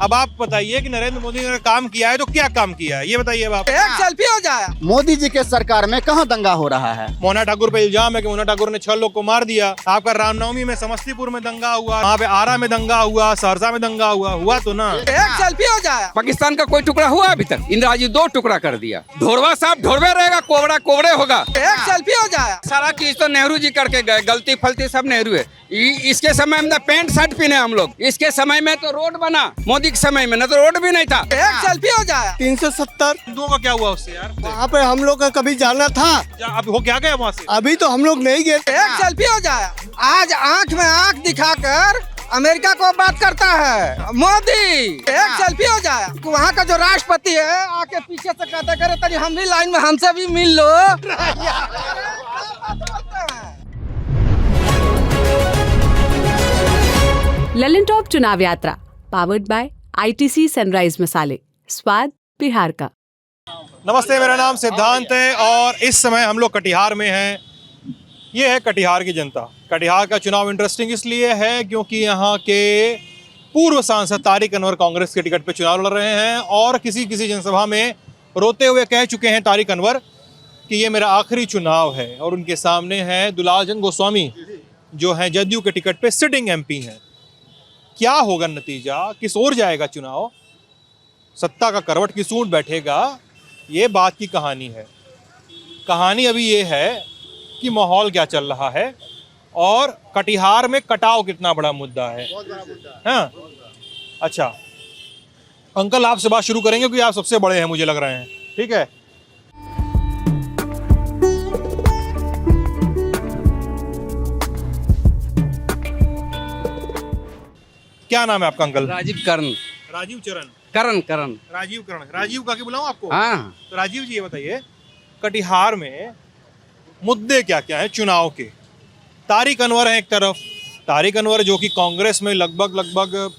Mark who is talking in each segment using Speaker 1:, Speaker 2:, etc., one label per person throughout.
Speaker 1: अब आप बताइए कि नरेंद्र मोदी ने काम किया है तो क्या काम किया है, ये बताइए अब आप।
Speaker 2: एक सेल्फी हो जाए।
Speaker 3: मोदी जी के सरकार में कहाँ दंगा हो रहा है?
Speaker 1: मोना ठाकुर पे इल्जाम है कि मोना ठाकुर ने 6 लोग को मार दिया। आपका रामनवमी में समस्तीपुर में दंगा हुआ, वहाँ पे आरा में दंगा हुआ, सहरसा में दंगा हुआ तो ना।
Speaker 2: एक सेल्फी हो जाए।
Speaker 4: पाकिस्तान का कोई टुकड़ा हुआ अभी तक? इंदिरा जी 2 टुकड़ा कर दिया। ढोरवा साहब ढोरवे रहेगा, कोबरा कोबरे होगा।
Speaker 2: एक सेल्फी हो जाए।
Speaker 4: सारा चीज तो नेहरू जी करके गए, गलती फलती सब नेहरू है। इसके समय में पैंट शर्ट पहने हम लोग, इसके समय में तो रोड बना, मोदी के समय में न तो रोड भी नहीं था।
Speaker 2: एक सेल्फी हो जाए।
Speaker 5: 370
Speaker 1: हिंदुओं का क्या हुआ उससे यार?
Speaker 5: वहाँ पे हम लोग का कभी जाना था,
Speaker 1: अब हो क्या गया वहाँ से?
Speaker 5: अभी तो हम लोग नहीं गए।
Speaker 2: एक सेल्फी हो जाए। आज आंख में आंख दिखाकर अमेरिका को बात करता है मोदी। एक सेल्फी हो जाए। वहाँ का जो राष्ट्रपति है आके पीछे से कहता करे तरी हम भी लाइन में, हमसे भी मिल लो।
Speaker 6: ललन टॉप चुनाव यात्रा पावर्ड बाय ITC सनराइज मसाले, स्वाद बिहार का।
Speaker 1: नमस्ते, मेरा नाम सिद्धांत है और इस समय हम लोग कटिहार में हैं। ये है कटिहार की जनता। कटिहार का चुनाव इंटरेस्टिंग इसलिए है क्योंकि यहाँ के पूर्व सांसद तारिक अनवर कांग्रेस के टिकट पे चुनाव लड़ रहे हैं और किसी जनसभा में रोते हुए कह चुके हैं तारिक अनवर कि ये मेरा आखिरी चुनाव है। और उनके सामने है दुलाल चंद गोस्वामी जो हैं जदयू के टिकट पे सिटिंग MP हैं। क्या होगा नतीजा, किस ओर जाएगा चुनाव, सत्ता का करवट किस ओर बैठेगा, ये बात की कहानी है। कहानी अभी ये है कि माहौल क्या चल रहा है और कटिहार में कटाव कितना बड़ा मुद्दा है। हाँ, अच्छा अंकल आपसे बात शुरू करेंगे क्योंकि आप सबसे बड़े हैं मुझे लग रहे हैं, ठीक है। क्या नाम है आपका अंकल?
Speaker 4: राजीव करण।
Speaker 1: राजीव चरण।
Speaker 4: करण
Speaker 1: राजीव करण। राजीव का बुलाऊं आपको?
Speaker 4: हाँ।
Speaker 1: तो राजीव जी ये बताइए कटिहार में मुद्दे क्या क्या हैं चुनाव के? तारिक अनवर है एक तरफ, तारिक अनवर जो कि कांग्रेस में लगभग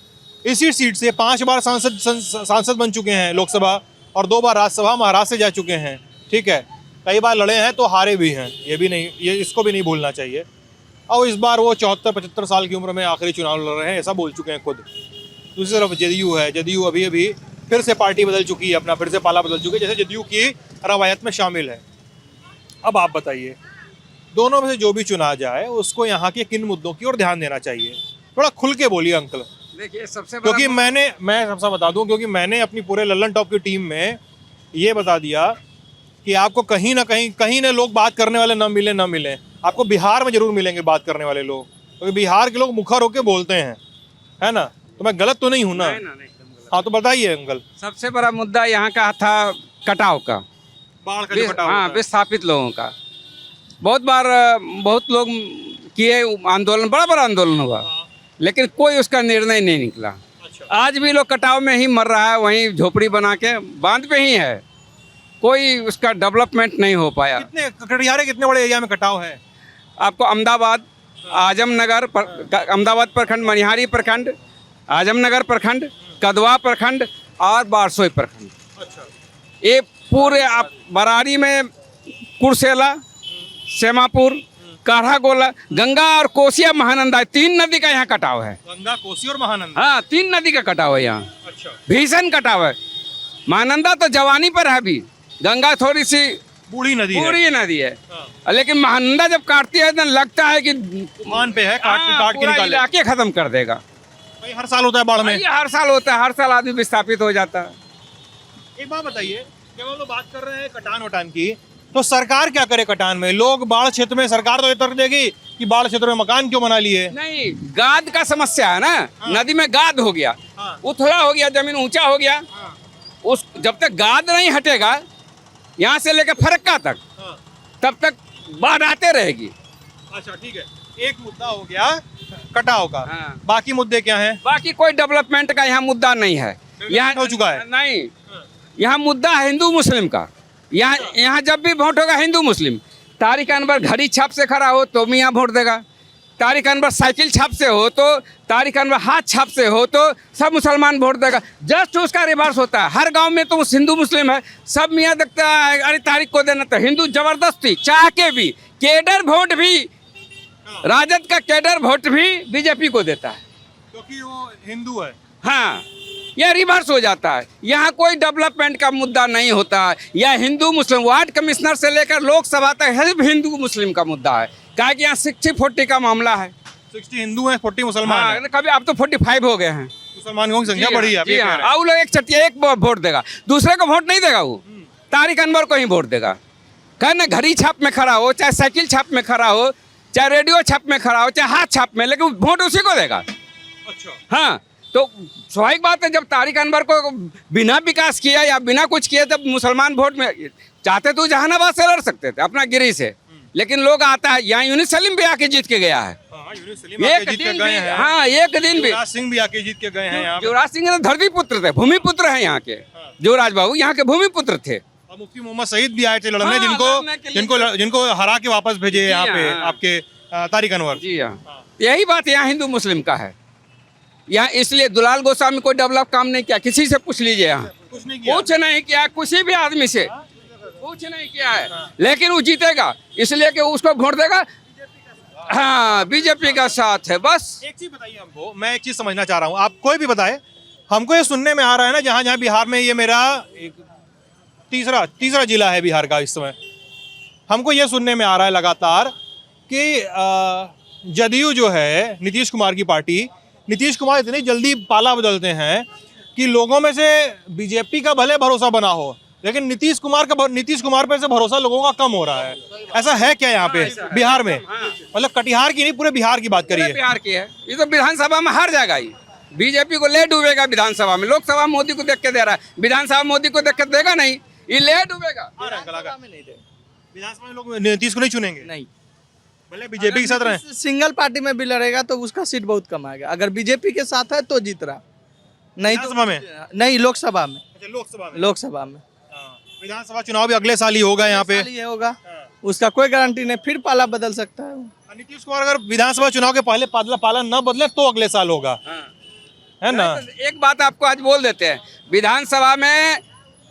Speaker 1: इसी सीट से 5 बार सांसद बन चुके हैं लोकसभा और 2 बार राज्यसभा महाराष्ट्र से जा चुके हैं, ठीक है। कई बार लड़े हैं तो हारे भी हैं, ये इसको भी नहीं भूलना चाहिए। और इस बार वो 74-75 साल की उम्र में आखिरी चुनाव लड़ रहे हैं, ऐसा बोल चुके हैं खुद। दूसरी तरफ जदयू है, जदयू अभी फिर से पार्टी बदल चुकी है, अपना फिर से पाला बदल चुकी है, जैसे जदयू की रवायत में शामिल है। अब आप बताइए दोनों में से जो भी चुना जाए उसको यहाँ के किन मुद्दों की ओर ध्यान देना चाहिए? थोड़ा खुल के बोलिए अंकल।
Speaker 4: देखिए सबसे
Speaker 1: क्योंकि मैं सबसे बता दूं क्योंकि मैंने अपनी पूरे लल्लन टॉप की टीम में ये बता दिया कि आपको कहीं ना लोग बात करने वाले ना मिले, आपको बिहार में जरूर मिलेंगे बात करने वाले लोग, क्योंकि बिहार के लोग मुखर होके बोलते हैं, है ना। तो मैं गलत तो नहीं हूँ ना? हाँ तो बताइए अंकल।
Speaker 4: सबसे बड़ा मुद्दा यहाँ का था कटाव का,
Speaker 1: बाढ़ का जो कटाव
Speaker 4: हाँ,
Speaker 1: होता है।
Speaker 4: विस्थापित लोगों का। बहुत बार बहुत लोग किए आंदोलन, बड़ा आंदोलन हुआ, लेकिन कोई उसका निर्णय नहीं निकला। आज भी लोग कटाव में ही मर रहा है, वहीं झोपड़ी बना के बांध पे ही है, कोई उसका डेवलपमेंट नहीं हो पाया।
Speaker 1: कटिहार कितने बड़े एरिया में कटाव है?
Speaker 4: आपको अहमदाबाद, आजमनगर, अहमदाबाद प्रखंड, मनिहारी प्रखंड, आजमनगर प्रखंड, कदवा प्रखंड और बारसोई प्रखंड।
Speaker 1: अच्छा।
Speaker 4: ये पूरे आप बरारी में कुरसेला, सेमापुर, काढ़ा गोला, गंगा और कोसिया महानंदा, 3 नदी का यहाँ कटाव है।
Speaker 1: गंगा, कोसी और महानंदा।
Speaker 4: हाँ, 3 नदी का कटाव है यहाँ।
Speaker 1: अच्छा।
Speaker 4: भीषण कटाव है। महानंदा तो जवानी पर है अभी, गंगा थोड़ी सी
Speaker 1: बूढ़ी नदी
Speaker 4: है। लेकिन महानंदा जब काटती है तो लगता है कि
Speaker 1: तूफान पे है, काट के
Speaker 4: पूरा
Speaker 1: निकाले।
Speaker 4: इलाके खत्म कर देगा।
Speaker 1: भाई हर साल होता है बाढ़ में।
Speaker 4: ये हर साल होता है, हर साल आदमी विस्थापित हो जाता है।
Speaker 1: एक बात बताइए, जब हम लोग बात कर रहे हैं कटान वटान की, तो सरकार क्या करे कटान में? लोग बाढ़ क्षेत्र में, सरकार तो ये तर्क देगी कि बाढ़ क्षेत्र में मकान क्यों बना लिए?
Speaker 4: नहीं, गाद का समस्या है ना। नदी में गाद हो गया, उथला हो गया, जमीन ऊंचा हो गया। उस जब तक गाद नहीं हटेगा यहाँ से लेकर फरक्का तक, तब तक बाढ़ आते रहेगी।
Speaker 1: अच्छा ठीक है, एक मुद्दा हो गया कटाव का। बाकी मुद्दे क्या हैं?
Speaker 4: बाकी कोई डेवलपमेंट का यहाँ मुद्दा नहीं है। यहाँ
Speaker 1: हो चुका है?
Speaker 4: नहीं, यहाँ मुद्दा है हिंदू मुस्लिम का। यहाँ जब भी वोट होगा हिंदू मुस्लिम। तारिक अनवर घड़ी छाप से खड़ा हो तो मियाँ वोट देगा, तारिक अनवर साइकिल छाप से हो तो, तारिक अनवर हाथ छाप से हो तो सब मुसलमान वोट देगा। जस्ट उसका रिवर्स होता है। हर गांव में तो हिंदू मुस्लिम है, सब मियाँ देखता है अरे तारिक को देना, तो हिंदू जबरदस्ती चाह के भी केडर वोट भी, राजद का केडर वोट भी बीजेपी को देता है
Speaker 1: क्योंकि वो हिंदू है।
Speaker 4: हाँ, यह रिवर्स हो जाता है। यहाँ कोई डेवलपमेंट का मुद्दा नहीं होता है। यह हिंदू मुस्लिम वार्ड कमिश्नर से लेकर लोकसभा तक सिर्फ हिंदू मुस्लिम का मुद्दा है। क्या कि यहाँ 60-40 का मामला है।
Speaker 1: 60 हिंदू हैं, 40 मुसलमान हैं।
Speaker 4: कभी अब तो 45 हो गए हैं।
Speaker 1: मुसलमानों की संख्या बढ़ी है।
Speaker 4: जी हाँ, और वो लोग एक चटिया एक वोट देगा, दूसरे को वोट नहीं देगा। वो तारिक अनवर को ही वोट देगा। कहना घड़ी छाप में खड़ा हो, चाहे साइकिल छाप में खड़ा हो, चाहे रेडियो छाप में खड़ा हो, चाहे हाथ छाप में, लेकिन वोट उसी को देगा।
Speaker 1: अच्छा।
Speaker 4: हाँ, तो स्वाभाविक बात है, जब तारिक अनवर को बिना विकास किया या बिना कुछ किए तब मुसलमान वोट में चाहते तो जहानाबाद से लड़ सकते थे अपना गिरी से, लेकिन लोग आता है यहाँ यूनिस सलीम भी आके जीत के गया है। एक दिन भी, हाँ एक दिन भी
Speaker 1: युवराज सिंह भी आके जीत के गए हैं यहाँ पे।
Speaker 4: युवराज सिंह तो धरती पुत्र थे, भूमि पुत्र हैं यहाँ के। युवराज बाबू यहाँ के भूमि पुत्र थे।
Speaker 1: और मुफ्ती मोहम्मद सईद भी आए थे लड़ने,
Speaker 4: हाँ,
Speaker 1: जिनको
Speaker 4: लड़ने के लिए।
Speaker 1: जिनको हरा के वापस भेजे यहाँ पे
Speaker 4: हाँ।
Speaker 1: आपके तारिक अनवर।
Speaker 4: जी हाँ, यही बात यहाँ हिंदू मुस्लिम का है। यहाँ इसलिए दुलाल गोस्वामी कोई डेवलप काम नहीं किया, किसी से पूछ लीजिए। यहाँ
Speaker 1: कुछ नहीं किया।
Speaker 4: कुछ नहीं किया, किसी भी आदमी से कुछ नहीं किया है, लेकिन वो जीतेगा इसलिए कि उसको वोट देगा। हाँ, बीजेपी का साथ है बस।
Speaker 1: एक चीज बताइए हमको, मैं एक चीज समझना चाह रहा हूँ, आप कोई भी बताए। हमको ये सुनने में आ रहा है ना, जहाँ जहाँ बिहार में, ये मेरा तीसरा जिला है बिहार का इस समय, हमको ये सुनने में आ रहा है लगातार कि जदयू जो है नीतीश कुमार की पार्टी, नीतीश कुमार इतनी जल्दी पाला बदलते हैं कि लोगों में से बीजेपी का भले भरोसा बना हो, लेकिन नीतीश कुमार पे से भरोसा लोगों का कम हो रहा है। ऐसा है क्या यहाँ पे बिहार में? मतलब कटिहार की नहीं, पूरे बिहार की बात करिए।
Speaker 4: बिहार की है, ये तो विधानसभा में हार जाएगा। ये बीजेपी को ले डूबेगा विधानसभा में। लोकसभा मोदी को देख के दे रहा है, विधानसभा मोदी को देख के देगा नहीं, ये ले डूबेगा।
Speaker 1: विधानसभा में लोग नीतीश को नहीं चुनेंगे,
Speaker 2: नहीं,
Speaker 1: भले बीजेपी के साथ रहे।
Speaker 2: सिंगल पार्टी में भी लड़ेगा तो उसका सीट बहुत कम आएगा। अगर बीजेपी के साथ है तो जीत रहा, नहीं तो
Speaker 1: विधानसभा में?
Speaker 2: नहीं, लोकसभा में।
Speaker 1: अच्छा, लोकसभा में।
Speaker 2: लोकसभा में
Speaker 1: विधानसभा चुनाव भी अगले साल ही होगा यहाँ पे।
Speaker 2: ये होगा, उसका कोई गारंटी नहीं, फिर पाला बदल सकता है।
Speaker 1: नीतीश कुमार अगर विधानसभा चुनाव के पहले पाला न बदले तो अगले साल होगा, है ना?
Speaker 4: एक बात आपको आज बोल देते हैं, विधानसभा में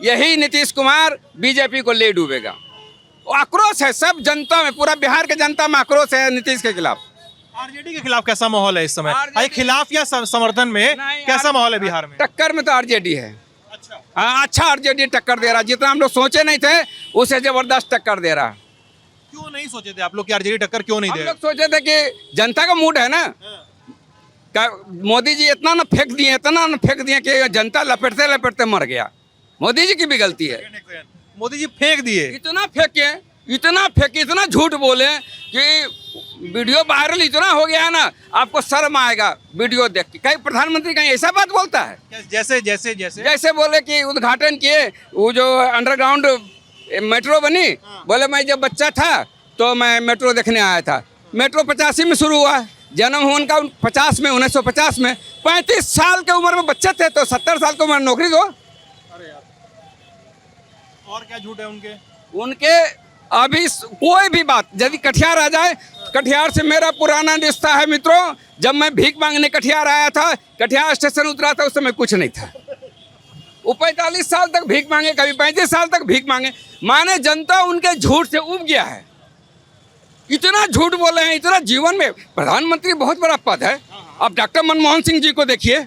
Speaker 4: यही नीतीश कुमार बीजेपी को ले डूबेगा। आक्रोश है सब जनता में, पूरा बिहार के जनता में आक्रोश है नीतीश के खिलाफ।
Speaker 1: आरजेडी के खिलाफ कैसा माहौल है इस समय? अरे खिलाफ या समर्थन में कैसा माहौल है बिहार में?
Speaker 4: टक्कर में तो आरजेडी है। हाँ, अच्छा आरजेडी टक्कर दे रहा है, जितना हम लोग सोचे नहीं थे उससे जबरदस्त टक्कर दे रहा है।
Speaker 1: क्यों नहीं सोचे थे आप लोग कि आरजेडी टक्कर क्यों नहीं
Speaker 4: हम
Speaker 1: दे?
Speaker 4: लोग सोचे थे कि जनता का मूड है ना, मोदी जी इतना ना फेंक दिए कि जनता लपेटते लपेटते मर गया। मोदी जी की भी गलती है।
Speaker 1: मोदी जी फेंक दिए,
Speaker 4: इतना झूठ बोले कि वीडियो वायरल इतना हो गया है ना, आपको शर्म आएगा वीडियो देख के। कहीं प्रधानमंत्री कहीं ऐसा बात बोलता है? जैसे बोले कि उद्घाटन किए वो जो अंडरग्राउंड मेट्रो बनी, बोले मैं जब बच्चा था तो मैं मेट्रो देखने आया था। मेट्रो 85 में शुरू हुआ, जन्म हुआ उनका 1950 में। 35 साल के उम्र में बच्चे थे तो 70 साल की उम्र नौकरी दो।
Speaker 1: और क्या झूठ है
Speaker 4: उनके? अभी कोई भी बात, यदि कटिहार आ जाए, कटिहार से मेरा पुराना रिश्ता है मित्रों। जब मैं भीख मांगने कटिहार आया था, कटिहार स्टेशन उतरा था, उस समय कुछ नहीं था। वो 45 साल तक भीख मांगे, कभी 35 साल तक भीख मांगे। माने जनता उनके झूठ से उब गया है। इतना झूठ बोले हैं, इतना जीवन में। प्रधानमंत्री बहुत बड़ा पद है। अब डॉक्टर मनमोहन सिंह जी को देखिए,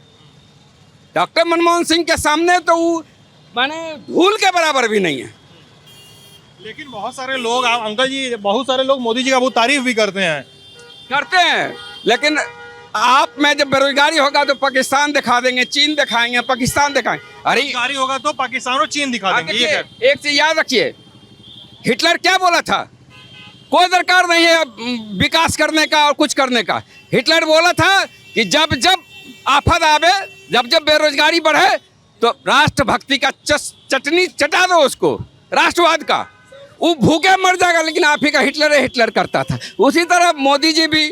Speaker 4: डॉक्टर मनमोहन सिंह के सामने तो वो माने धूल के बराबर भी नहीं है।
Speaker 1: लेकिन बहुत सारे लोग, अंकल जी, बहुत सारे लोग मोदी जी का बहुत तारीफ भी करते हैं।
Speaker 4: लेकिन आप में जब बेरोजगारी होगा तो पाकिस्तान दिखा देंगे, चीन दिखाएंगे, पाकिस्तान दिखाएंगे। अरे
Speaker 1: बेरोजगारी होगा तो पाकिस्तान और चीन दिखा देंगे।
Speaker 4: एक चीज याद रखिए, हिटलर क्या बोला था? कोई दरकार नहीं है विकास करने का और कुछ करने का। हिटलर बोला था कि जब जब आफत आवे, जब जब बेरोजगारी बढ़े तो राष्ट्रभक्ति का चटनी चटा दो उसको, राष्ट्रवाद का। वो भूखे मर जाएगा, लेकिन आप ही का हिटलर करता था। उसी तरह मोदी जी भी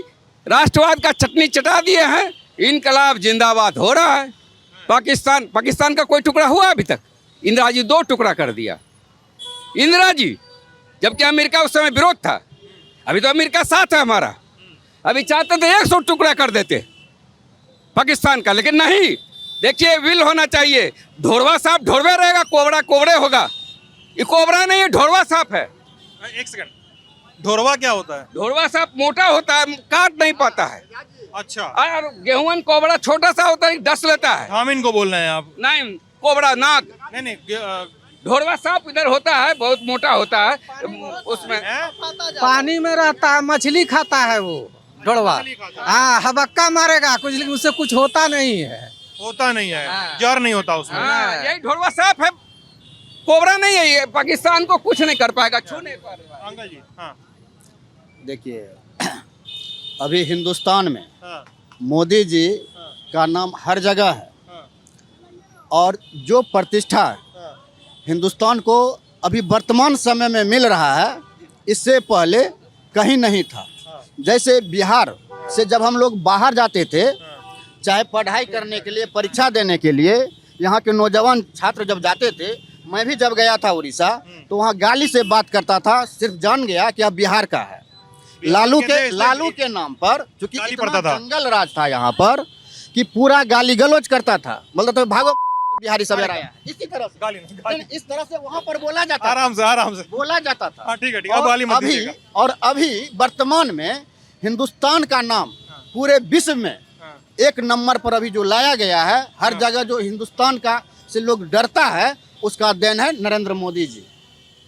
Speaker 4: राष्ट्रवाद का चटनी चटा दिए हैं। इनकलाब जिंदाबाद हो रहा है। पाकिस्तान का कोई टुकड़ा हुआ अभी तक? इंदिरा जी 2 टुकड़ा कर दिया, इंदिरा जी, जबकि अमेरिका उस समय विरोध था। अभी तो अमेरिका साथ है हमारा। अभी चाहते थे 100 टुकड़ा कर देते पाकिस्तान का, लेकिन नहीं। देखिए, विल होना चाहिए। ढोरवा सांप ढोरवे रहेगा, कोबरा कोबरे होगा। ये कोबरा नहीं है, ढोरवा सांप है।
Speaker 1: एक सेकंड, ढोरवा क्या होता है?
Speaker 4: ढोरवा साहब मोटा होता है, काट नहीं पाता है।
Speaker 1: अच्छा,
Speaker 4: और गेहूं कोबरा छोटा सा होता है, डस लेता है।
Speaker 1: धामिन को बोल रहे हैं आप?
Speaker 4: नहीं, कोबरा नाग।
Speaker 1: नहीं,
Speaker 4: ढोरवा सांप इधर होता है, बहुत मोटा होता है उसमें।
Speaker 2: पानी में रहता है, मछली खाता है वो ढोड़वा। हाँ, हबक्का मारेगा कुछ, लेकिन उससे कुछ होता नहीं है।
Speaker 1: होता नहीं है, जर नहीं होता उसमें।
Speaker 4: हाँ, यही ढोरवा सांप है, कोबरा नहीं है। ये पाकिस्तान को कुछ नहीं कर पाएगा, छू नहीं पाएगा।
Speaker 1: अंकल जी, हाँ
Speaker 3: देखिए, अभी हिंदुस्तान में
Speaker 1: हाँ
Speaker 3: मोदी जी का नाम हर जगह है,
Speaker 1: हाँ
Speaker 3: और जो प्रतिष्ठा
Speaker 1: हाँ
Speaker 3: हिंदुस्तान को अभी वर्तमान समय में मिल रहा है, इससे पहले कहीं नहीं था। जैसे बिहार से जब हम लोग बाहर जाते थे, चाहे पढ़ाई करने के लिए, परीक्षा देने के लिए, यहाँ के नौजवान छात्र जब जाते थे, मैं भी जब गया था उड़ीसा, तो वहाँ गाली से बात करता था, सिर्फ जान गया कि अब बिहार का है। लालू के नाम पर, क्योंकि
Speaker 1: गाली
Speaker 3: इतना
Speaker 1: पड़ता था।
Speaker 3: जंगल राज था यहाँ पर कि पूरा गाली गलौज करता था, बोलता था भागो बिहारी सब आया है। इसी तरह से
Speaker 1: गाली नहीं,
Speaker 3: इस तरह से वहाँ पर बोला जाता था,
Speaker 1: आराम से
Speaker 3: बोला जाता था।
Speaker 1: हाँ, ठीक है, अब गाली मत दीजिएगा।
Speaker 3: और अभी वर्तमान में हिंदुस्तान का नाम पूरे विश्व में एक नंबर पर अभी जो लाया गया है, हर जगह जो हिंदुस्तान का से लोग डरता है, उसका देन है नरेंद्र मोदी जी।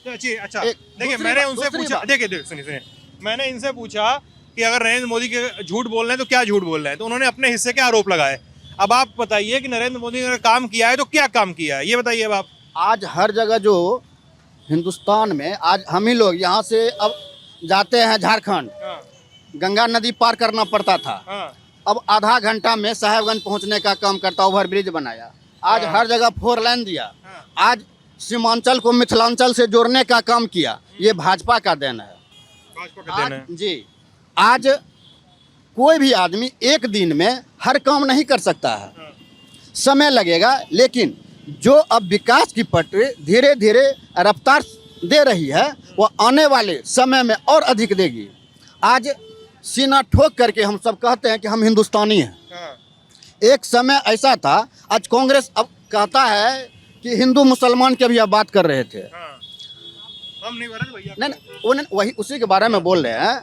Speaker 1: अच्छा, देखिए, मैंने उनसे पूछा, देखिए सुनिए, मैंने इनसे पूछा कि अगर नरेंद्र मोदी के झूठ बोल रहे हैं तो क्या झूठ बोल रहे हैं, तो उन्होंने अपने हिस्से के आरोप लगाए। अब आप बताइए कि नरेंद्र मोदी ने अगर काम किया है तो क्या काम किया है, ये बताइए अब आप।
Speaker 3: आज हर जगह जो हिंदुस्तान में, आज हम ही लोग यहाँ से अब जाते हैं झारखंड, गंगा नदी पार करना पड़ता था, अब आधा घंटा में साहेबगंज पहुँचने का काम करता, ओवरब्रिज बनाया। आज हर जगह 4 लाइन दिया, आज सीमांचल को मिथिलांचल से जोड़ने का काम किया, ये भाजपा का देन है। जी, आज कोई भी आदमी एक दिन में हर काम नहीं कर सकता है, समय लगेगा, लेकिन जो अब विकास की पटरी धीरे धीरे रफ्तार दे रही है, वो आने वाले समय में और अधिक देगी। आज सीना ठोक करके हम सब कहते हैं कि हम हिंदुस्तानी हैं। एक समय ऐसा था, आज कांग्रेस अब कहता है कि हिंदू मुसलमान की अभी आप बात कर रहे थे,
Speaker 1: हम नहीं भैया,
Speaker 3: नहीं, वही उसी के बारे में बोल रहे हैं।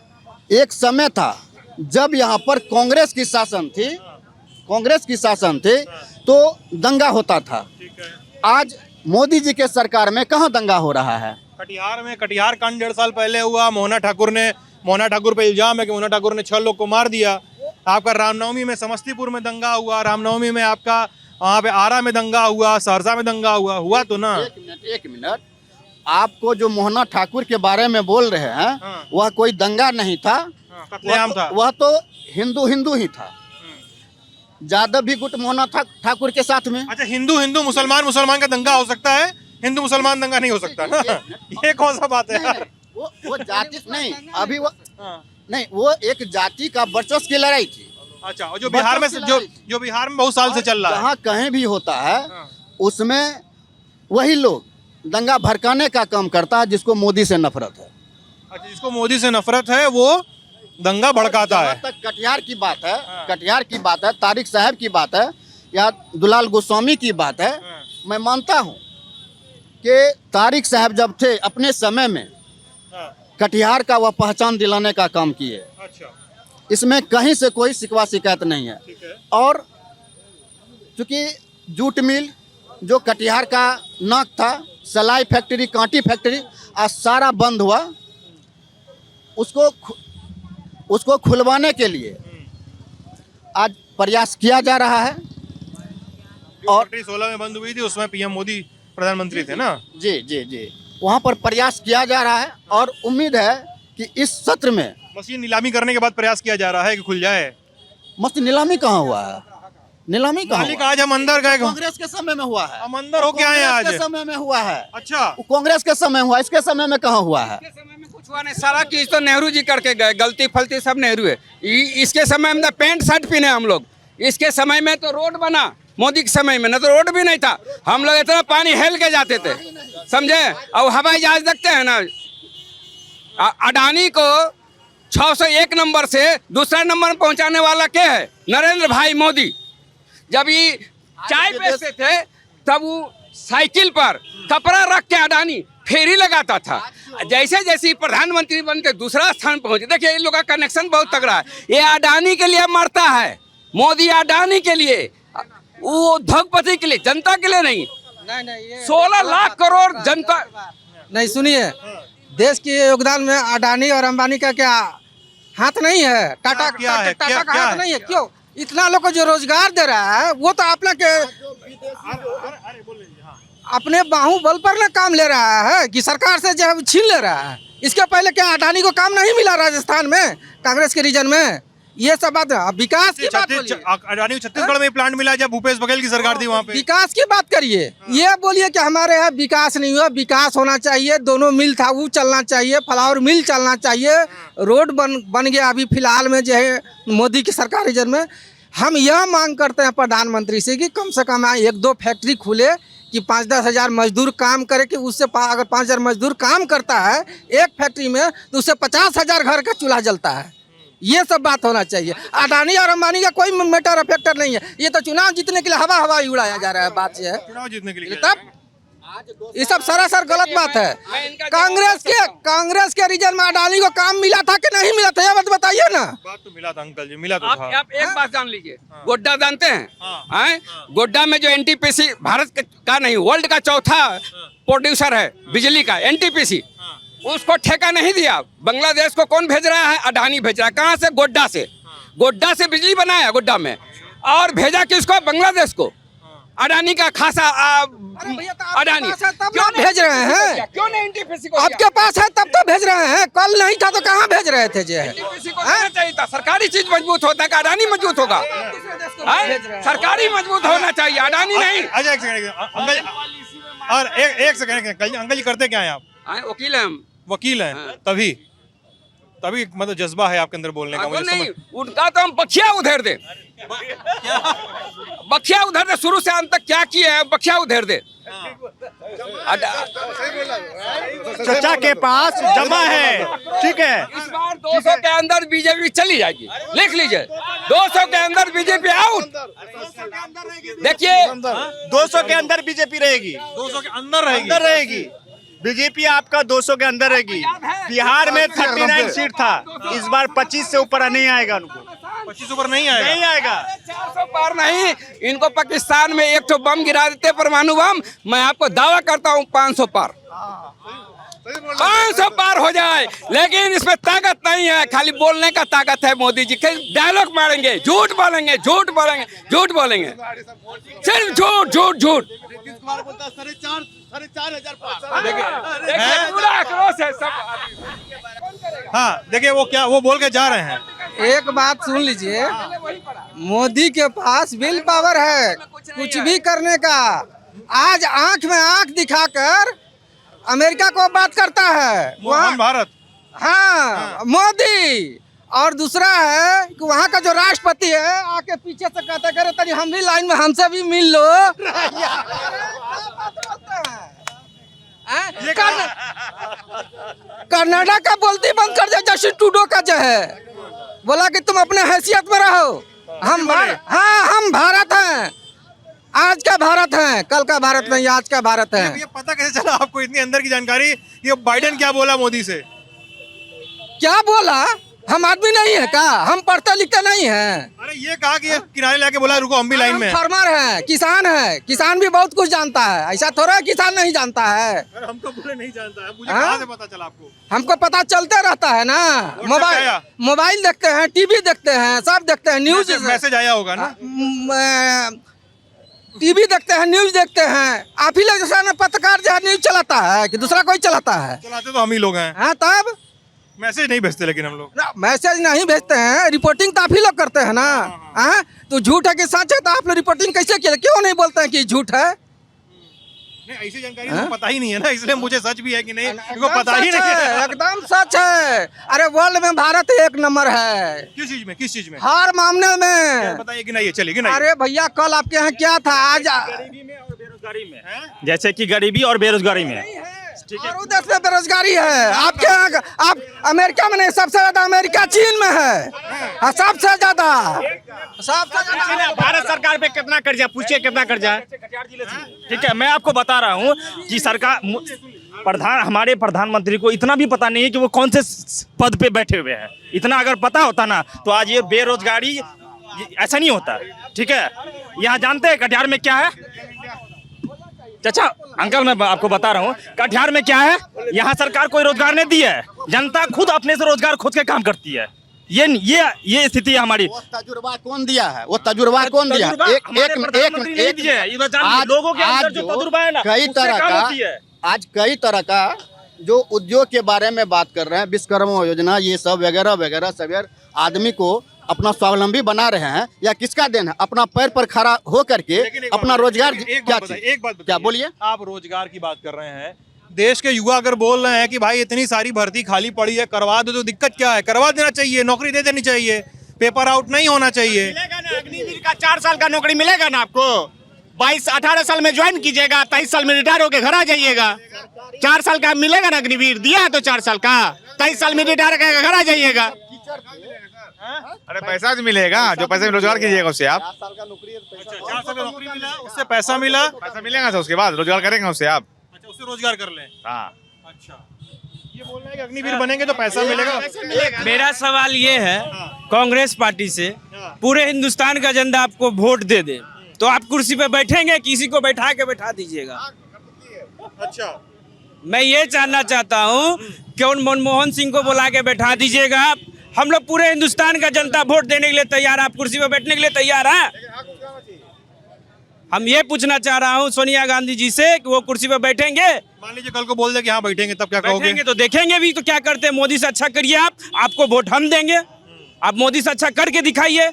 Speaker 3: एक समय था जब यहाँ पर कांग्रेस की शासन थी तो दंगा होता था। आज मोदी जी के सरकार में कहाँ दंगा हो रहा है?
Speaker 1: कटिहार में कटिहार कांड 1.5 साल पहले हुआ। मोहना ठाकुर पे इल्जाम है कि मोहना ठाकुर ने 6 लोग को मार दिया। आपका रामनवमी में समस्तीपुर में दंगा हुआ, रामनवमी में आपका वहाँ पे आरा में दंगा हुआ, सहरसा में दंगा हुआ तो ना।
Speaker 3: एक मिनट, आपको जो मोहना ठाकुर के बारे में बोल रहे हैं, वह कोई दंगा नहीं था,
Speaker 1: कत्लेआम था।
Speaker 3: वह तो हिंदू ही था। यादव भी गुट मोहना ठाकुर के साथ में।
Speaker 1: अच्छा, हिंदू मुसलमान का दंगा हो सकता है, हिंदू मुसलमान दंगा नहीं हो सकता ना। ये कौन सा बात है यार?
Speaker 3: वो जाति नहीं, अभी वो नहीं, वो एक जाति का वर्चस्व की लड़ाई थी।
Speaker 1: अच्छा, और जो बिहार में जो बिहार में बहुत साल से चल रहा है,
Speaker 3: जहाँ कहीं भी होता है, उसमें वही लोग दंगा भड़काने का काम करता है जिसको मोदी से नफरत है।
Speaker 1: अच्छा, जिसको मोदी से नफरत है वो दंगा भड़काता है।
Speaker 3: तक कटिहार की बात है, कटिहार की बात है, तारिक साहब की बात है, या दुलाल गोस्वामी की बात है, मैं मानता हूँ कि तारिक साहब जब थे अपने समय में कटिहार का वह पहचान दिलाने का काम किए।
Speaker 1: अच्छा,
Speaker 3: इसमें कहीं से कोई शिकवा शिकायत नहीं है। और चूँकि जूट मिल जो कटिहार का नाक था, सलाई फैक्ट्री, कांटी फैक्ट्री, आज सारा बंद हुआ, उसको खुलवाने के लिए आज प्रयास किया जा रहा है।
Speaker 1: और 16 में बंद हुई थी, उसमें पीएम मोदी प्रधानमंत्री थे ना।
Speaker 3: जी, वहाँ पर प्रयास किया जा रहा है, और उम्मीद है कि इस सत्र में
Speaker 1: मशीन नीलामी करने के बाद प्रयास किया जा रहा है कि खुल जाए।
Speaker 3: मशीन नीलामी कहाँ हुआ है? नीलामी कहाँ
Speaker 1: मालिक आज हम अंदर गए,
Speaker 3: कांग्रेस के समय में हुआ है।
Speaker 1: हम अंदर हो क्या है आज?
Speaker 3: कांग्रेस के समय में हुआ है।
Speaker 1: अच्छा,
Speaker 3: कांग्रेस के समय हुआ, इसके समय में कहाँ हुआ है?
Speaker 4: समय में कुछ हुआ नहीं, सारा चीज तो नेहरू जी करके गए, गलती फलती सब नेहरू है। इसके समय में पैंट शर्ट पहने हम लोग, इसके समय में तो रोड बना, मोदी के समय में ना तो रोड भी नहीं था, हम लोग इतना पानी हेल के जाते थे, समझे। और हवाई जहाज देखते हैं ना, अडानी को 601 नंबर से दूसरा नंबर में पहुंचाने वाला क्या है? नरेंद्र भाई मोदी। जब ये चाय बेचते थे तब वो साइकिल पर कपड़ा रख के अडानी फेरी लगाता था। जैसे जैसे प्रधानमंत्री बनते दूसरा स्थान पहुंचे। देखिए इन लोगों का कनेक्शन बहुत तगड़ा है। ये अडानी के लिए मरता है, मोदी अडानी के लिए, वो उद्योगपति के लिए, जनता के लिए नहीं।
Speaker 2: नहीं
Speaker 4: 16 लाख करोड़ जनता।
Speaker 2: नहीं सुनिए, देश के योगदान में अडानी और अंबानी का क्या हाथ नहीं है? टाटा
Speaker 1: क्या है?
Speaker 2: टाटा
Speaker 1: क्या-
Speaker 2: का
Speaker 1: क्या
Speaker 2: हाथ
Speaker 1: है?
Speaker 2: नहीं है? क्यों इतना लोग को जो रोजगार दे रहा है वो तो अपने के अपने बाहुबल पर ना काम ले रहा है कि सरकार से जो है छीन ले रहा है। इसके पहले क्या अडानी को काम नहीं मिला राजस्थान में, कांग्रेस के रीजन में? ये सब बात है। अब विकास की बात बोलिए।
Speaker 1: अडानी को छत्तीसगढ़ में प्लांट मिला जब भूपेश बघेल की सरकार थी वहाँ पे।
Speaker 2: विकास की बात करिए, ये बोलिए कि हमारे यहाँ विकास नहीं हुआ। विकास होना चाहिए, दोनों मिल था वो चलना चाहिए, फ्लावर मिल चलना चाहिए, रोड बन गया अभी फिलहाल में जो है मोदी की सरकार रीजन में। हम यह मांग करते हैं प्रधानमंत्री से कि कम से कम 1-2 फैक्ट्री खुले कि 5-10 हज़ार मजदूर काम करे, कि उससे अगर 5,000 मजदूर काम करता है एक फैक्ट्री में तो उससे 50,000 घर का चूल्हा जलता है। ये सब बात होना चाहिए। अडानी और अंबानी का कोई मैटर फैक्टर नहीं है। ये तो चुनाव जीतने के लिए हवा ही उड़ाया जा रहा है। बात ये है
Speaker 1: चुनाव जीतने के लिए
Speaker 2: तब ये सब सरासर गलत बात है। कांग्रेस के रीजन में अडानी को काम मिला था कि नहीं मिला था, ये बात बताइए ना।
Speaker 1: बात तो मिला था अंकल जी, मिला तो था।
Speaker 4: आप एक बात जान लीजिए, गोड्डा जानते हैं?
Speaker 1: हाँ।
Speaker 4: हैं? गोड्डा में जो एनटीपीसी भारत का नहीं वर्ल्ड का चौथा प्रोड्यूसर है बिजली का, एनटीपीसी, उसको ठेका नहीं दिया। बांग्लादेश को कौन भेज रहा है? अडानी भेज रहा है। कहाँ से? गोड्डा से। गोड्डा से बिजली बनाया गोड्डा में, और भेजा किसको? बांग्लादेश को। अडानी का खासा अडानी
Speaker 2: तब ना भेज रहे हैं।
Speaker 4: क्यों नहीं एनटीपीसी को?
Speaker 2: आपके पास है तब तो भेज रहे हैं, कल नहीं था तो कहाँ भेज रहे थे? जो है
Speaker 4: एनटीपीसी को देना चाहिए था। सरकारी चीज मजबूत होता है, अडानी मजबूत होगा? हैं? सरकारी मजबूत होना चाहिए, अडानी नहीं।
Speaker 1: अच्छा एक सेकंड अंकल, और एक सेकंड अंकल जी करते क्या हैं आप?
Speaker 4: वकील हैं हम।
Speaker 1: वकील हैं। तभी मतलब जज्बा है आपके अंदर बोलने का, मुझे
Speaker 4: नहीं
Speaker 1: समझ।
Speaker 4: उनका तो हम बखिया उधेर दे, बखिया उधर दे, शुरू से अंत तक क्या किए हैं बखिया उधेर दे।
Speaker 5: चचा के पास जमा है, ठीक है।
Speaker 4: इस बार 200 के अंदर बीजेपी चली जाएगी, लिख लीजिए। 200 के अंदर बीजेपी आउट। देखिए
Speaker 5: 200 के अंदर बीजेपी रहेगी,
Speaker 1: 200 के अंदर
Speaker 5: रहेगी बीजेपी आपका 200 के अंदर रहेगी। बिहार में 39 सीट था, इस बार 25 से ऊपर नहीं आएगा। उनको
Speaker 1: 25 ऊपर नहीं आएगा।
Speaker 4: 400 पार नहीं। इनको पाकिस्तान में एक तो बम गिरा देते, परमाणु बम। मैं आपको दावा करता हूँ 500 पार, 500 पार हो जाए। लेकिन इसमें ताकत नहीं है, खाली बोलने का ताकत है। मोदी जी के डायलॉग मारेंगे, झूठ बोलेंगे, झूठ बोलेंगे, झूठ बोलेंगे, सिर्फ झूठ झूठ झूठ। देखिए पूरा आक्रोश है सब।
Speaker 1: हाँ देखिए वो बोल के जा रहे हैं।
Speaker 2: एक बात सुन लीजिए, मोदी के पास विल पावर है कुछ भी करने का। आज आंख में आंख दिखाकर अमेरिका को बात करता है
Speaker 1: मोहन भारत।
Speaker 2: हाँ मोदी। और दूसरा है कि वहाँ का जो राष्ट्रपति है आके पीछे से कहता करे तनी हम भी लाइन में, हमसे भी मिल लो। कनाडा का बोलती बंद कर दिया, जस्टिन ट्रूडो का जो है बोला कि तुम अपने हैसियत में रहो। हम भारत हैं, आज का भारत है, कल का भारत नहीं, आज का भारत है।
Speaker 1: ये पता कैसे चला आपको इतनी अंदर की जानकारी? ये बाइडेन क्या बोला मोदी से?
Speaker 2: क्या बोला? हम आदमी नहीं है का? हम पढ़ते लिखते नहीं हैं?
Speaker 1: अरे ये कहा कि ये किनारे लाके बोला रुको हम भी लाइन में हैं।
Speaker 2: फार्मर है, किसान है, किसान भी बहुत कुछ जानता है। ऐसा थोड़ा है किसान नहीं जानता है।
Speaker 1: अरे हम तो बोले नहीं जानता है, मुझे
Speaker 2: हाँ?
Speaker 1: कहाँ से पता चला आपको?
Speaker 2: हमको पता चलते रहता है ना। मोबाइल देखते हैं, टीवी देखते हैं, सब देखते हैं, न्यूज
Speaker 1: मैसेज आया होगा ना।
Speaker 2: टीवी देखते हैं, न्यूज देखते हैं। आप ही लोग जैसा पत्रकार जो न्यूज चलाता है कि दूसरा कोई चलाता है?
Speaker 1: चलाते तो हम ही लोग हैं।
Speaker 2: हाँ तब
Speaker 1: मैसेज नहीं भेजते लेकिन हम लोग।
Speaker 2: मैसेज नहीं भेजते हैं, रिपोर्टिंग तो आप ही लोग करते हैं ना। हाँ तो झूठ है कि सच है, तो आप लोग रिपोर्टिंग कैसे किए? क्यों नहीं बोलते हैं कि झूठ है?
Speaker 1: नहीं ऐसी जानकारी तो पता ही नहीं है ना, इसलिए मुझे सच भी है कि नहीं इनको पता ही नहीं है।
Speaker 2: एकदम सच है। अरे वर्ल्ड में भारत 1 नंबर है।
Speaker 1: किस चीज में? किस चीज में?
Speaker 2: हर मामले में।
Speaker 1: बताइए कि नहीं, चलिए कि नहीं।
Speaker 2: अरे भैया कल आपके यहाँ क्या था? आज
Speaker 7: गरीबी में और बेरोजगारी में, जैसे कि गरीबी और बेरोजगारी में
Speaker 2: और उधर से बेरोजगारी है। आपके यहाँ आप अमेरिका में नहीं, सबसे ज्यादा अमेरिका चीन में है। हाँ, सबसे ज्यादा
Speaker 7: भारत सरकार पे कितना कर्जा, पूछिए कितना कर्जा है। ठीक है, मैं आपको बता रहा हूँ कि सरकार हमारे प्रधानमंत्री को इतना भी पता नहीं है कि वो कौन से पद पे बैठे हुए हैं। इतना अगर पता होता ना तो आज ये बेरोजगारी ऐसा नहीं होता। ठीक है, यहाँ जानते हैं कटिहार में क्या है चाचा, अंकल मैं आपको बता रहा हूँ कटिहार में क्या है। यहाँ सरकार कोई रोजगार नहीं दी है, जनता खुद अपने से रोजगार खोज के काम करती है। ये स्थिति है हमारी।
Speaker 3: वो तजुर्बा कौन दिया है? वो तजुर्बा कौन दिया?
Speaker 7: लोगों के अंदर जो तजुर्बा है ना,
Speaker 3: कई तरह का आज कई तरह का जो उद्योग के बारे में बात कर रहे हैं, विश्वकर्मा योजना, ये सब वगैरह वगैरह सब आदमी को अपना स्वावलंबी बना रहे हैं, या किसका देन है? अपना पैर पर खड़ा हो करके अपना रोजगार
Speaker 1: एक बात
Speaker 3: क्या बोलिए?
Speaker 1: आप रोजगार की बात कर रहे हैं, देश के युवा अगर बोल रहे हैं कि भाई इतनी सारी भर्ती खाली पड़ी है, करवा दो, तो दिक्कत क्या है? करवा देना चाहिए, नौकरी दे देनी चाहिए, पेपर आउट नहीं होना चाहिए।
Speaker 5: अग्निवीर का 4 साल का नौकरी मिलेगा ना आपको। 22-18 साल में ज्वाइन कीजिएगा, 23 साल में रिटायर होकर घर आ जाइएगा। 4 साल का मिलेगा ना अग्निवीर, दिया है तो 4 साल का, 23 साल में रिटायर होकर घर आ जाइएगा।
Speaker 8: अरे पैसा भी मिलेगा, जो पैसे में रोजगार कीजिएगा उससे आप।
Speaker 1: 4 साल का नौकरी मिला, उससे पैसा मिला,
Speaker 8: पैसा मिलेगा तो उसके बाद रोजगार करेंगे उससे आप।
Speaker 1: अच्छा उससे रोजगार कर लें।
Speaker 8: हाँ,
Speaker 1: अच्छा ये बोल रहे हैं कि अग्निवीर बनेंगे तो पैसा मिलेगा।
Speaker 9: मेरा सवाल ये है कांग्रेस पार्टी से, पूरे हिंदुस्तान का जनता आपको वोट दे दे तो आप कुर्सी पे बैठेंगे, किसी को बैठा के बैठा दीजिएगा?
Speaker 1: अच्छा
Speaker 9: मैं ये जानना चाहता हूँ कि मनमोहन सिंह को बुला के बैठा दीजिएगा आप? हम लोग पूरे हिंदुस्तान का जनता वोट देने के लिए तैयार है, आप कुर्सी पे बैठने के लिए तैयार है? हम ये पूछना चाह रहा हूँ सोनिया गांधी जी से कि वो कुर्सी पे बैठेंगे।
Speaker 1: मान लीजिए कल को बोल दे कि हाँ बैठेंगे, तब क्या कहोगे?
Speaker 9: बैठेंगे तो देखेंगे भी तो क्या करते हैं। मोदी से अच्छा करिए आप, आपको वोट हम देंगे। आप मोदी से अच्छा करके दिखाइए,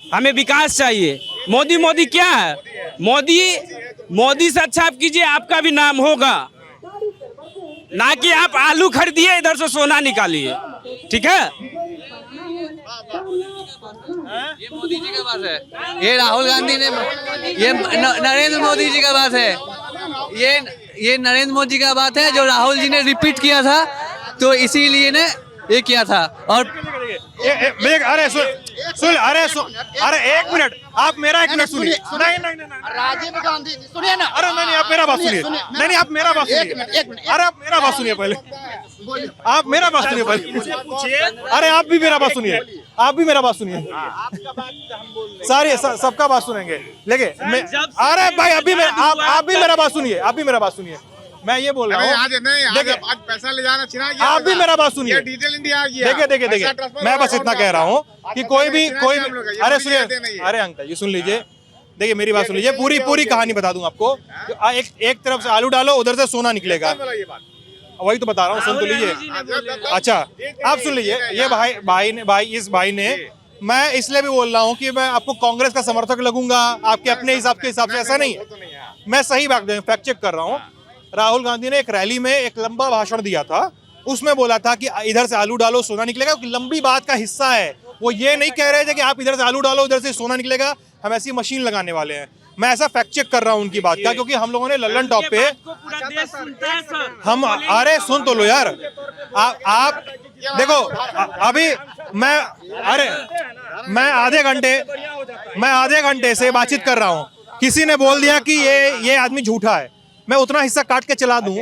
Speaker 9: हमें विकास चाहिए। मोदी क्या है? मोदी से अच्छा आप कीजिए, आपका भी नाम होगा, ना कि आप आलू खरीदिए इधर से सोना निकालिए। ठीक है,
Speaker 10: ये मोदी जी का बात है, ये राहुल गांधी ने, ये नरेंद्र मोदी जी का बात है, ये नरेंद्र मोदी का बात है जो राहुल जी ने रिपीट किया था, तो इसीलिए ने ये किया था। और
Speaker 1: अरे एक मिनट, आप मेरा एक मिनट सुनिए। नहीं
Speaker 3: राजीव गांधी सुनिए ना।
Speaker 1: अरे नहीं आप मेरा बात सुनिए। नहीं आप मेरा बात सुनिए। अरे आप मेरा बात सुनिए पहले, आप मेरा बात सुनिए पहले। अरे आप भी मेरा बात सुनिए, आप भी मेरा बात सुनिए। सारी सबका बात सुनेंगे, लेकिन अरे भाई आप भी मेरा बात सुनिए, आप भी मेरा बात सुनिए। मैं ये बोल रहा हूँ,
Speaker 8: आज पैसा ले जाना चाहिए।
Speaker 1: आप भी मेरा बात सुनिए।
Speaker 8: डिजिटल इंडिया आ गया।
Speaker 1: देखिए मैं बस इतना कह रहा हूँ कि कोई भी अरे सुनिए, अरे अंकल जी सुन लीजिए, देखिए मेरी बात सुन लीजिए, पूरी कहानी बता दूं आपको। एक तरफ से आलू डालो, उधर से सोना निकलेगा, वही तो बता रहा हूँ, सुन तो लीजिए। अच्छा आप सुन लीजिए, ये इस भाई ने, मैं इसलिए भी बोल रहा हूँ कि मैं आपको कांग्रेस का समर्थक लगूंगा आपके अपने हिसाब के हिसाब से, ऐसा नहीं है। मैं सही बात फैक्ट चेक कर रहा हूँ। राहुल गांधी ने एक रैली में एक लंबा भाषण दिया था, उसमें बोला था कि इधर से आलू डालो सोना निकलेगा। लंबी बात का हिस्सा है, वो ये नहीं कह रहे थे कि आप इधर से आलू डालो उधर से सोना निकलेगा, हम ऐसी मशीन लगाने वाले हैं। मैं ऐसा फैक्ट चेक कर रहा हूँ उनकी बात का, क्योंकि हम लोगों ने लल्लन टॉप पे हम, अरे सुन तो लो यार, आप देखो अभी मैं आधे घंटे से बातचीत कर रहा हूँ, किसी ने बोल दिया कि ये आदमी झूठा है, मैं उतना हिस्सा काट के चला दूं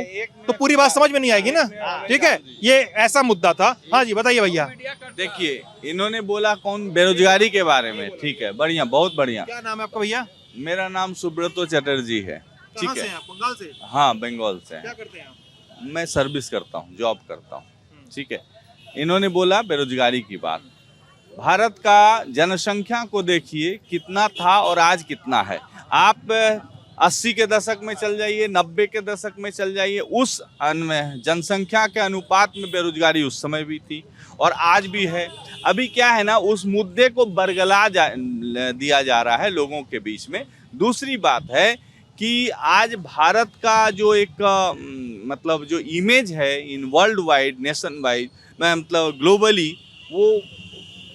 Speaker 1: तो पूरी बात समझ में नहीं आएगी ना। ठीक है, ये ऐसा मुद्दा था। हाँ जी बताइए भैया।
Speaker 11: देखिए इन्होंने बोला कौन, बेरोजगारी के बारे में। ठीक है, बढ़िया, बहुत बढ़िया।
Speaker 1: क्या नाम है आपका भैया?
Speaker 11: मेरा नाम सुब्रतो चटर्जी है। ठीक है,
Speaker 1: बंगाल से?
Speaker 11: हाँ बंगाल से।
Speaker 1: क्या करते हैं आप?
Speaker 11: मैं सर्विस करता हूँ, जॉब करता हूँ। ठीक है, इन्होंने बोला बेरोजगारी की बात। भारत का जनसंख्या को देखिए कितना था और आज कितना है। आप 80 के दशक में चल जाइए, 90 के दशक में चल जाइए, उस जनसंख्या के अनुपात में बेरोजगारी उस समय भी थी और आज भी है। अभी क्या है ना, उस मुद्दे को बरगला दिया जा रहा है लोगों के बीच में। दूसरी बात है कि आज भारत का जो एक मतलब जो इमेज है in world wide, nation wide, मतलब ग्लोबली, वो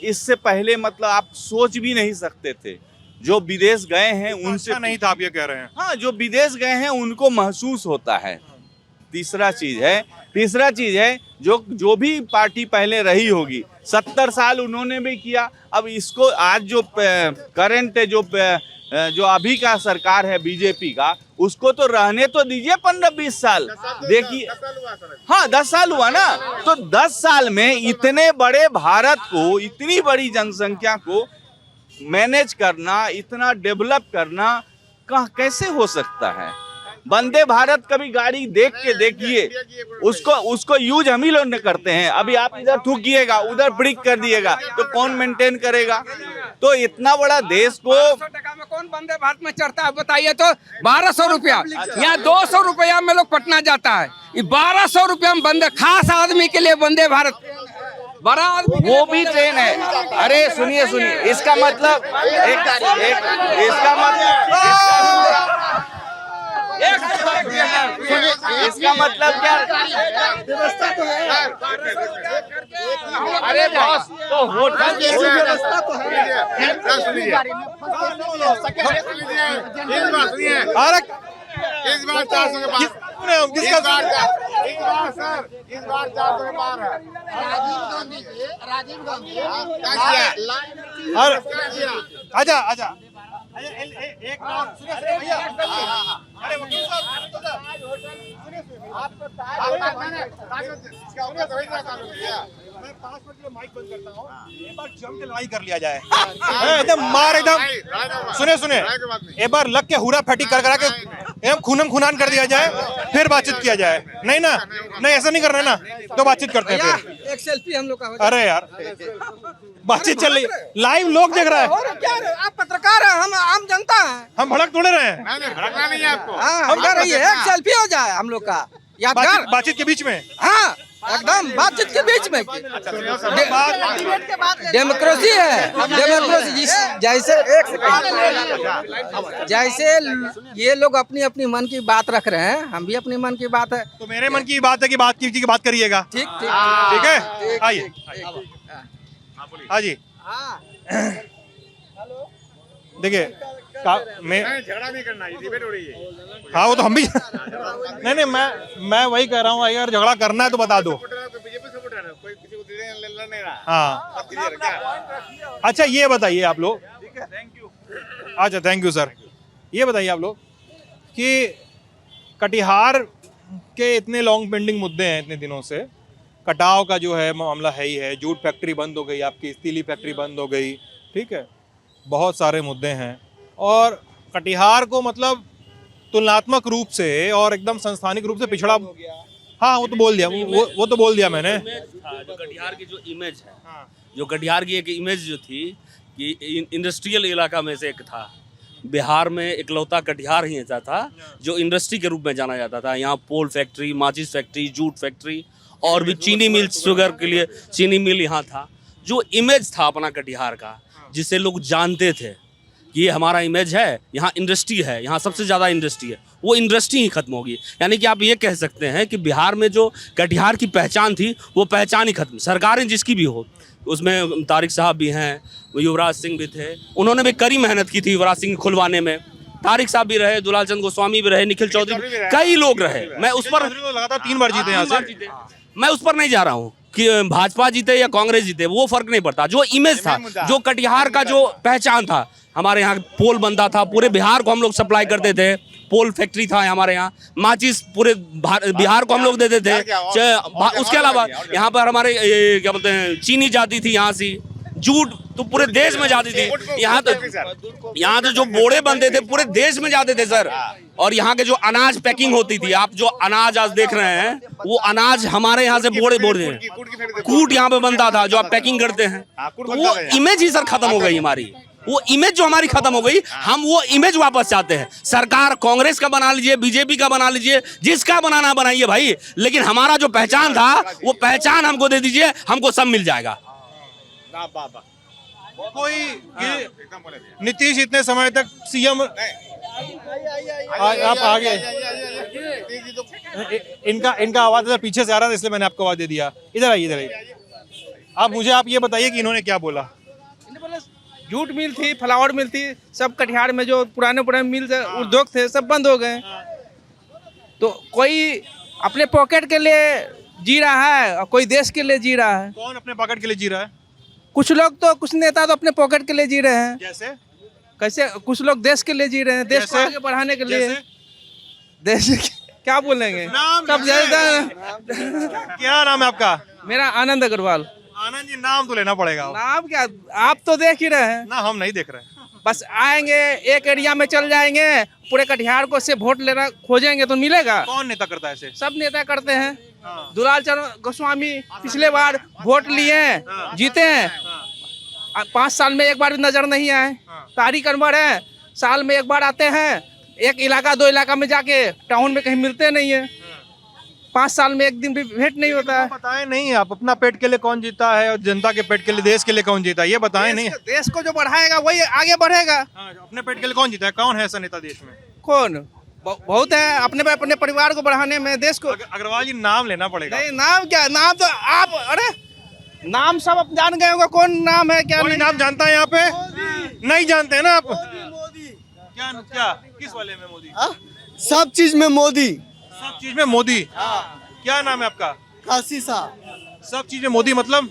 Speaker 11: इससे पहले मतलब आप सोच भी नहीं सकते थे। जो विदेश गए हैं उनसे
Speaker 1: नहीं था, आप ये कह रहे हैं?
Speaker 11: हाँ, जो विदेश गए हैं उनको महसूस होता है। तीसरा चीज है जो भी पार्टी पहले रही होगी, 70 साल उन्होंने भी किया। अब इसको आज जो करंट जो जो अभी का सरकार है बीजेपी का, उसको तो रहने तो दीजिए 15-20 साल। देखिए, हाँ 10 साल हुआ ना, तो 10 साल में इतने बड़े भारत को, इतनी बड़ी जनसंख्या को मैनेज करना, इतना डेवलप करना कैसे हो सकता है? वंदे भारत कभी गाड़ी देख के देखिए, उसको यूज हम ही लोग करते हैं। अभी आप इधर थूकिएगा, उधर ब्रिक कर दिएगा, तो कौन मेंटेन करेगा? तो इतना बड़ा देश को
Speaker 4: 1200 टका में कौन वंदे भारत में चढ़ता है बताइए? तो 1200 रुपया, यहाँ 200 रुपया में लोग पटना जाता है, ये 1200 रुपया में वंदे, खास आदमी के लिए वंदे भारत, बड़ा आदमी
Speaker 11: वो भी ट्रेन है। अरे सुनिए, इसका मतलब इसका मतलब क्या? अरे बॉस, तो होटल व्यवस्था तो है।
Speaker 8: इस बार 400 के पार, इस बार 400 के पार है। राजीव गांधी
Speaker 1: आजा एक भैया, अरे वकील साहब, मैं 5 मिनट के लिए माइक बंद करता हूँ, एक बार जम के लड़ाई कर लिया जाए, एकदम मार, एकदम सुने एक बार लग के हुरा फटी करा के एकदम खूनम खुनान कर दिया जाए, फिर बातचीत किया जाए। नहीं ना, नहीं ऐसा नहीं करना ना, तो बातचीत करते हैं फिर।
Speaker 2: एक सेल्फी हम लोग का हो जाए।
Speaker 1: अरे यार, बातचीत चल रही, लाइव लोग देख रहा है।
Speaker 2: और क्या, आप पत्रकार हैं, हम आम जनता हैं।
Speaker 1: हम भड़क थोड़े रहे हैं,
Speaker 8: भड़कना नहीं है आपको।
Speaker 2: हाँ, हम कर रही है, एक सेल्फी हो जाए हम लोग का यादगार।
Speaker 1: बातचीत के बीच में,
Speaker 2: हाँ एकदम बातचीत के बीच में। डेमोक्रेसी है, डेमोक्रेसी। जैसे एक सेकंड, जैसे ये लोग अपनी अपनी मन की बात रख रहे हैं, हम भी अपनी मन की बात है।
Speaker 1: तो मेरे मन की बात है कि बात करिएगा।
Speaker 2: ठीक
Speaker 1: ठीक है, आइए। हाँ जी, देखिए मैं
Speaker 8: झगड़ा नहीं करना, ये डिबेट हो रही है।
Speaker 1: हाँ वो तो हम भी नहीं मैं वही कह रहा हूँ, अगर झगड़ा करना है तो बता दो।
Speaker 8: बीजेपी सपोर्ट है, कोई किसी को लड़ नहीं रहा।
Speaker 1: हाँ अच्छा, ये बताइए आप लोग, अच्छा थैंक यू सर, ये बताइए आप लोग कि कटिहार के इतने लॉन्ग पेंडिंग मुद्दे हैं इतने दिनों से, कटाव का जो है मामला है ही है, जूट फैक्ट्री बंद हो गई, आपकी स्टीली फैक्ट्री बंद हो गई, ठीक है, बहुत सारे मुद्दे हैं, और कटिहार को मतलब तुलनात्मक रूप से और एकदम संस्थानिक रूप से पिछड़ा, हाँ वो तो बोल दिया, वो तो बोल दिया मैंने।
Speaker 9: जो कटिहार की जो इमेज है, जो कटिहार की एक इमेज जो थी कि इंडस्ट्रियल इलाका में से एक था, बिहार में इकलौता कटिहार ही ऐसा था जो इंडस्ट्री के रूप में जाना जाता था। यहाँ पोल फैक्ट्री, माचिस फैक्ट्री, जूट फैक्ट्री और भी चीनी मिल, शुगर के लिए चीनी मिल यहाँ था। जो इमेज था अपना कटिहार का, जिसे लोग जानते थे कि ये हमारा इमेज है, यहाँ इंडस्ट्री है, यहाँ सबसे ज़्यादा इंडस्ट्री है, वो इंडस्ट्री ही खत्म होगी। यानी कि आप ये कह सकते हैं कि बिहार में जो कटिहार की पहचान थी वो पहचान ही खत्म। सरकारें जिसकी भी हो, उसमें तारिक साहब भी हैं, युवराज सिंह भी थे, उन्होंने भी कड़ी मेहनत की थी युवराज सिंह खुलवाने में। तारिक साहब भी रहे, दुलाल चंद गोस्वामी भी रहे, निखिल चौधरी, कई लोग रहे। मैं उस पर
Speaker 1: लगातार 3 बार जीते यहाँ से,
Speaker 9: मैं उस पर नहीं जा रहा हूँ कि भाजपा जीते या कांग्रेस जीते, वो फर्क नहीं पड़ता। जो इमेज था, जो कटिहार का जो पहचान था, हमारे यहाँ पोल बनता था, पूरे बिहार को हम लोग सप्लाई करते थे, पोल फैक्ट्री था हमारे यहाँ, माचिस पूरे बिहार को हम लोग देते थे। उसके अलावा यहाँ पर हमारे क्या बोलते हैं, चीनी जाती थी यहाँ से, जूट तो पूरे देश में जाती थी। यहाँ तो जो बोड़े बनते थे पूरे देश में जाते थे सर। और यहाँ के जो अनाज पैकिंग होती थी, आप जो अनाज आज देख रहे हैं, वो अनाज हमारे यहाँ से बोड़े कूट यहाँ पे बनता था, जो आप पैकिंग करते हैं। तो वो इमेज ही सर खत्म हो गई हमारी, वो इमेज जो हमारी खत्म हो गई, हम वो इमेज वापस चाहते हैं। सरकार कांग्रेस का बना लीजिए, बीजेपी का बना लीजिए, जिसका बनाना बनाइए भाई, लेकिन हमारा जो पहचान था वो पहचान हमको दे दीजिए, हमको सब मिल जाएगा।
Speaker 1: कोई नीतीश इतने समय तक सीएम, आप आगे, इनका आवाज इधर पीछे से आ रहा था, इसलिए मैंने आपको आवाज दे दिया। इधर आइए। आप ये बताइए कि इन्होंने क्या बोला।
Speaker 2: जूट मिल थी, फ्लावर मिल थी, सब कटिहार में जो पुराने मिल उद्योग थे सब बंद हो गए। तो कोई अपने पॉकेट के लिए जी रहा है और कोई देश के लिए जी रहा है।
Speaker 1: कौन अपने पॉकेट के लिए जी रहा है?
Speaker 2: कुछ लोग तो, कुछ नेता तो अपने पॉकेट के लिए जी रहे हैं।
Speaker 1: जैसे
Speaker 2: कैसे कुछ लोग देश के लिए जी रहे हैं, देश को
Speaker 1: जैसे?
Speaker 2: आगे बढ़ाने के लिए।
Speaker 1: जैसे?
Speaker 2: देश क्या बोलेंगे
Speaker 1: नाम
Speaker 2: सब
Speaker 1: क्या नाम है आपका?
Speaker 2: मेरा आनंद अग्रवाल।
Speaker 1: आनंद जी, नाम तो लेना पड़ेगा।
Speaker 2: नाम क्या, आप तो देख ही रहे हैं।
Speaker 1: ना हम नहीं देख रहे।
Speaker 2: बस आएंगे एक एरिया में चल जाएंगे, पूरे कटिहार को से वोट लेना खोजेंगे तो मिलेगा।
Speaker 1: कौन नेता करता है ऐसे?
Speaker 2: सब नेता करते हैं। दुलाल चरण गोस्वामी पिछले बार वोट लिए जीते हैं, 5 साल में एक बार भी नजर नहीं आए। तारिक अनवर है, साल में एक बार आते हैं, एक इलाका 2 इलाका में जाके टाउन में कहीं मिलते नहीं है, 5 साल में एक दिन भी भेंट नहीं होता है।
Speaker 1: बताएं नहीं आप, अपना पेट के लिए कौन जीता है और जनता के पेट के लिए, देश के लिए कौन जीता है, ये बताएं नहीं।
Speaker 2: देश को जो बढ़ाएगा वही आगे बढ़ेगा।
Speaker 1: अपने पेट के लिए कौन जीता है? कौन है ऐसा नेता देश में?
Speaker 2: कौन? बहुत है, अपने परिवार को बढ़ाने में, देश को।
Speaker 1: अग्रवाल जी, नाम लेना पड़ेगा।
Speaker 2: नहीं, नाम क्या, नाम तो आप, अरे नाम सब आप जान गए होगा, कौन नाम है क्या?
Speaker 1: कोई नाम जानता है यहाँ पे? नहीं जानते हैं ना आप? क्या किस वाले में मोदी?
Speaker 3: सब चीज में मोदी,
Speaker 1: सब चीज में मोदी। क्या नाम है आपका?
Speaker 3: काशी साहब।
Speaker 1: सब चीज में मोदी मतलब?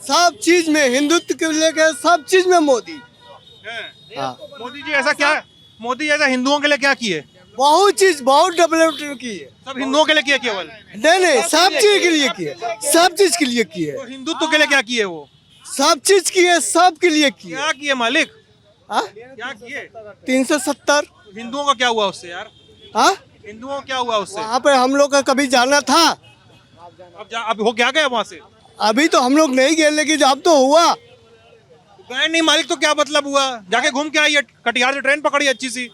Speaker 3: सब चीज में, हिंदुत्व के लेकर सब चीज में मोदी।
Speaker 1: मोदी जी ऐसा क्या, मोदी ऐसा हिंदुओं के लिए क्या किए?
Speaker 3: बहुत चीज, बहुत डेवलपमेंट की है।
Speaker 1: सब हिंदुओं के लिए किए केवल?
Speaker 3: नहीं, सब चीज के लिए किए, सब चीज के लिए किए।
Speaker 1: तो हिंदुत्व के लिए क्या किए वो?
Speaker 3: सब चीज किए, सब के लिए किए।
Speaker 1: क्या किए मालिक? क्या किए?
Speaker 3: 370।
Speaker 1: हिंदुओं का क्या हुआ उससे यार? हिंदुओं को क्या हुआ उससे?
Speaker 3: वहाँ पे हम लोग का कभी जाना था,
Speaker 1: अब हो क्या गया वहाँ से?
Speaker 3: अभी तो हम लोग नहीं गए, लेकिन अब तो हुआ।
Speaker 1: गए नहीं मालिक तो क्या मतलब हुआ? जाके घूम के आइए, कटिहार से ट्रेन पकड़ी अच्छी सी,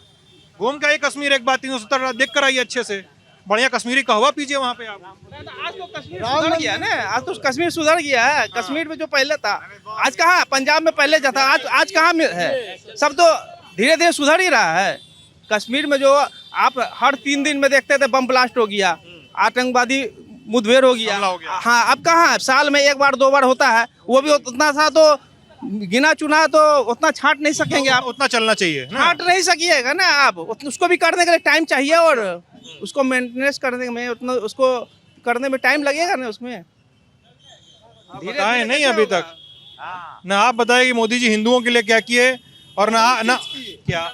Speaker 1: घूम के आइए कश्मीर, एक बार 370 देख कर आइए अच्छे से, बढ़िया कश्मीरी कहवा पीजिए वहाँ पे आप।
Speaker 2: आज तो कश्मीर सुधर गया ना, आज तो कश्मीर सुधर गया है। कश्मीर में जो पहले था, आज कहाँ, पंजाब में पहले जाता, आज कहाँ में है? सब तो धीरे धीरे सुधर ही रहा है। कश्मीर में जो आप हर 3 दिन में देखते थे बम ब्लास्ट हो गया, आतंकवादी मुठभेड़ हो गया। हाँ, अब कहाँ, साल में 1 बार 2 बार होता है, वो भी उतना सा तो गिना चुना तो उतना छांट नहीं सकेंगे आप।
Speaker 1: उतना चलना चाहिए,
Speaker 2: छांट नहीं सकिएगा ना आप, उसको भी करने के लिए टाइम चाहिए, और उसको मेंटेनेंस करने में उतना, उसको करने में टाइम लगेगा ना उसमें।
Speaker 1: बताए नहीं अभी तक ना, आप बताए कि मोदी जी हिंदुओं के लिए क्या किए, और ना क्या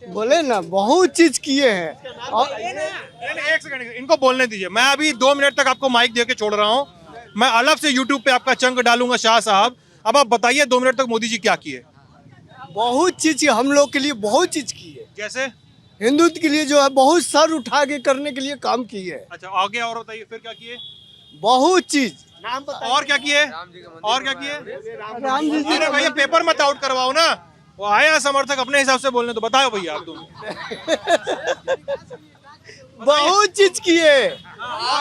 Speaker 3: बोले ना, बहुत चीज किए हैं।
Speaker 1: एक सेकंड, इनको बोलने दीजिए। मैं अभी 2 मिनट तक आपको माइक दे के छोड़ रहा हूँ, मैं अलग से यूट्यूब पे आपका चंक डालूंगा। शाह साहब, अब आप बताइए 2 मिनट तक मोदी जी क्या किए?
Speaker 3: बहुत चीज हम लोग के लिए, बहुत चीज की है।
Speaker 1: जैसे
Speaker 3: हिंदुत्व के लिए जो है, बहुत सर उठा के करने के लिए काम की है।
Speaker 1: अच्छा, आगे और बताइए फिर क्या किए?
Speaker 3: बहुत चीज।
Speaker 1: और क्या किए? और क्या किए? अरे भैया पेपर मत आउट करवाओ ना, वो आया समर्थक अपने हिसाब से बोलने, तो बताओ भैया आप। तुम
Speaker 3: बहुत चीज किए।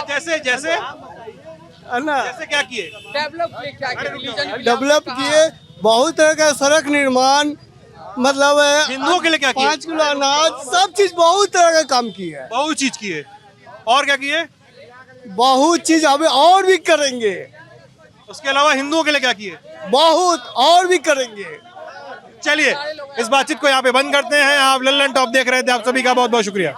Speaker 1: जैसे जैसे
Speaker 3: ना,
Speaker 1: जैसे क्या किए?
Speaker 3: डेवलप किए, बहुत तरह का सड़क निर्माण, मतलब
Speaker 1: हिंदुओं के लिए क्या किए?
Speaker 3: 5 किलो अनाज, सब चीज, बहुत तरह का काम किया है।
Speaker 1: बहुत चीज किए। और क्या किए?
Speaker 3: बहुत चीज अभी और भी करेंगे।
Speaker 1: उसके अलावा हिंदुओं के लिए क्या किए?
Speaker 3: बहुत और भी करेंगे।
Speaker 1: चलिए, इस बातचीत को यहाँ पे बंद करते हैं। आप लल्लन टॉप देख रहे थे, आप सभी का बहुत बहुत शुक्रिया।